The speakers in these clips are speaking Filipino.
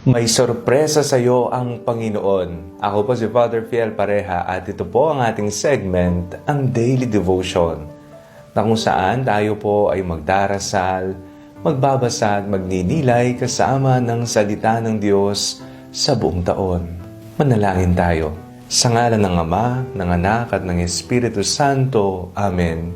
May sorpresa sa iyo ang Panginoon. Ako po si Father Fiel Pareha at ito po ang ating segment, ang Daily Devotion, na kung saan tayo po ay magdarasal, magbabasa at magninilay kasama ng salita ng Diyos sa buong taon. Manalangin tayo. Sa ngalan ng Ama, ng Anak at ng Espiritu Santo. Amen.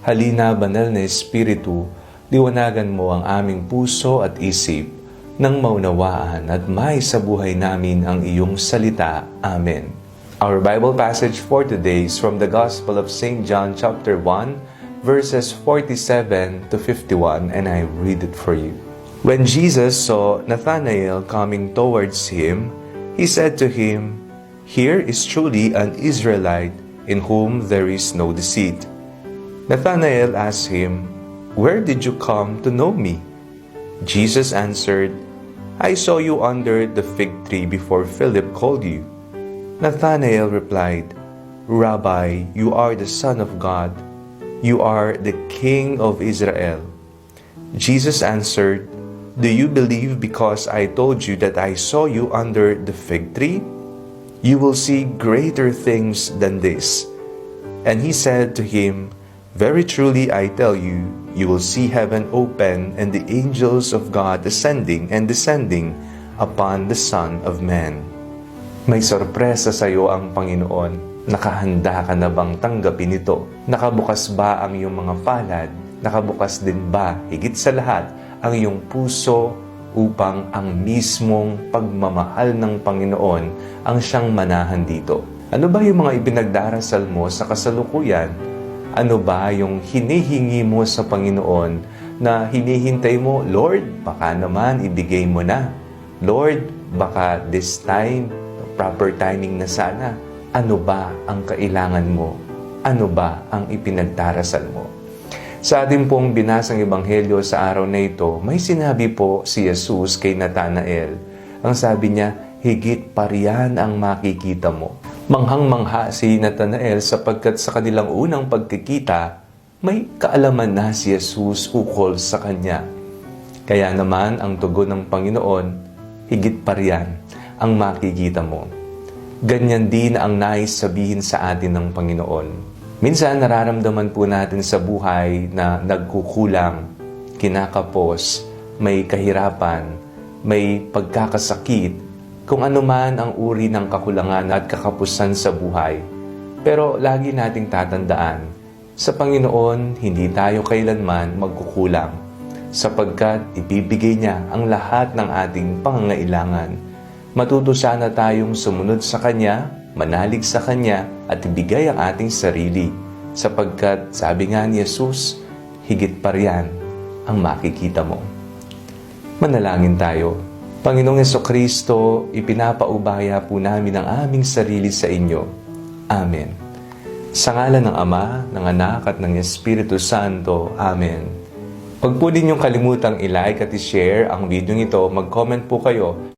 Halina, banal na Espiritu, liwanagan mo ang aming puso at isip nang maunawaan at may sa buhay namin ang iyong salita. Amen. Our Bible passage for today is from the Gospel of St. John chapter 1, verses 47 to 51, and I read it for you. When Jesus saw Nathanael coming towards him, he said to him, "Here is truly an Israelite in whom there is no deceit." Nathanael asked him, "Where did you come to know me?" Jesus answered, "I saw you under the fig tree before Philip called you." Nathanael replied, "Rabbi, you are the Son of God. You are the King of Israel." Jesus answered, "Do you believe because I told you that I saw you under the fig tree? You will see greater things than this." And he said to him, "Very truly I tell you, you will see heaven open and the angels of God ascending and descending upon the Son of Man." May sorpresa sa iyo ang Panginoon. Nakahanda ka na bang tanggapin ito? Nakabukas ba ang iyong mga palad? Nakabukas din ba, higit sa lahat, ang iyong puso upang ang mismong pagmamahal ng Panginoon ang siyang manahan dito? Ano ba yung mga ipinagdarasal mo sa kasalukuyan? Ano ba yung hinihingi mo sa Panginoon na hinihintay mo, "Lord, baka naman ibigay mo na. Lord, baka this time, proper timing na sana." Ano ba ang kailangan mo? Ano ba ang ipinagdarasal mo? Sa ating pong binasang ebanghelyo sa araw na ito, may sinabi po si Jesus kay Nathanael. Ang sabi niya, "Higit pa riyan ang makikita mo." Manghang-mangha si Nathanael sapagkat sa kanilang unang pagkikita, may kaalaman na si Jesus ukol sa kanya. Kaya naman ang tugon ng Panginoon, higit pa riyan ang makikita mo. Ganyan din ang nais sabihin sa atin ng Panginoon. Minsan nararamdaman po natin sa buhay na nagkukulang, kinakapos, may kahirapan, may pagkakasakit, kung ano man ang uri ng kakulangan at kakapusan sa buhay. Pero lagi nating tatandaan, sa Panginoon, hindi tayo kailanman magkukulang, sapagkat ibibigay niya ang lahat ng ating pangangailangan. Matuto sana tayong sumunod sa Kanya, manalig sa Kanya, at ibigay ang ating sarili, sapagkat sabi nga ni Jesus, higit pa riyan ang makikita mo. Manalangin tayo. Panginoong Jesucristo, ipinapaubaya po namin ang aming sarili sa inyo. Amen. Sa ngalan ng Ama, ng Anak at ng Espiritu Santo. Amen. Huwag po ninyong kalimutang i-like at i-share ang video ito. Mag-comment po kayo.